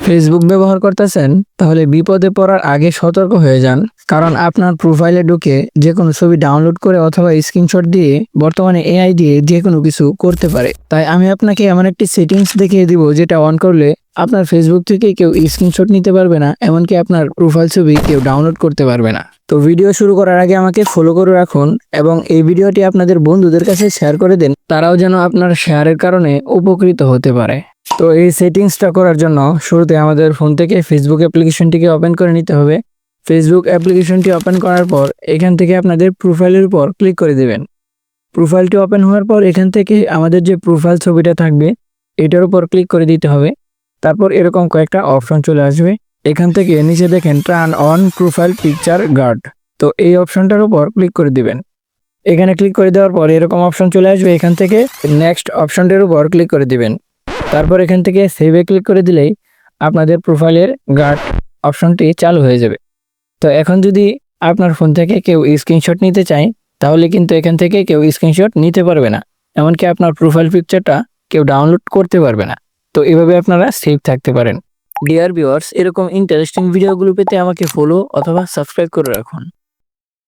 Facebook ব্যবহার করতেছেন, তাহলে বিপদে পড়ার আগে সতর্ক হয়ে যান। কারণ আপনার প্রোফাইলে ঢুকে যে কোনো ছবি ডাউনলোড করে অথবা স্ক্রিনশট দিয়ে বর্তমানে এআই দিয়ে যে কোনো কিছু করতে পারে। তাই আমি আপনাকে এমন একটি সেটিংস দেখিয়ে দিব, যেটা অন করলে আপনার ফেসবুক থেকে কেউ স্ক্রিনশট নিতে পারবে না, এমনকি আপনার প্রোফাইল ছবি কেউ ডাউনলোড করতে পারবে না। তো ভিডিও শুরু করার আগে আমাকে ফলো করে রাখুন এবং এই ভিডিওটি আপনাদের বন্ধুদের কাছে শেয়ার করে দেন, তারাও যেন আপনার শেয়ারের কারণে উপকৃত হতে পারে। তো এই সেটিংসটা করার জন্য শুরুতে আমাদের ফোন থেকে ফেসবুক অ্যাপ্লিকেশনটিকে ওপেন করে নিতে হবে। ফেসবুক অ্যাপ্লিকেশনটি ওপেন করার পর এখান থেকে আপনাদের প্রোফাইলের উপর ক্লিক করে দেবেন। প্রোফাইলটি ওপেন হওয়ার পর এখান থেকে আমাদের যে প্রোফাইল ছবিটা থাকবে এটার উপর ক্লিক করে দিতে হবে। তারপর এরকম কয়েকটা অপশন চলে আসবে। এখান থেকে নিচে দেখেন turn on profile picture guard, তো এই অপশনটার উপর ক্লিক করে দিবেন। এখানে ক্লিক করে দেওয়ার পর এরকম অপশন চলে আসবে। এখান থেকে নেক্সট অপশনটার উপর ক্লিক করে দিবেন। তারপর এখান থেকে সেভে ক্লিক করে দিলেই আপনাদের প্রোফাইলের গার্ড অপশনটি চালু হয়ে যাবে। তো এখন যদি আপনার ফোন থেকে কেউ স্ক্রিনশট নিতে চায়, তাহলে কিন্তু এখান থেকে কেউ স্ক্রিনশট নিতে পারবে না, এমনকি আপনার প্রোফাইল পিকচারটা কেউ ডাউনলোড করতে পারবে না। তো এভাবে আপনারা সেভ থাকতে পারেন। ডিয়ার ভিউয়ার্স, এরকম ইন্টারেস্টিং ভিডিওগুলো পেতে আমাকে ফলো অথবা সাবস্ক্রাইব করে রাখুন।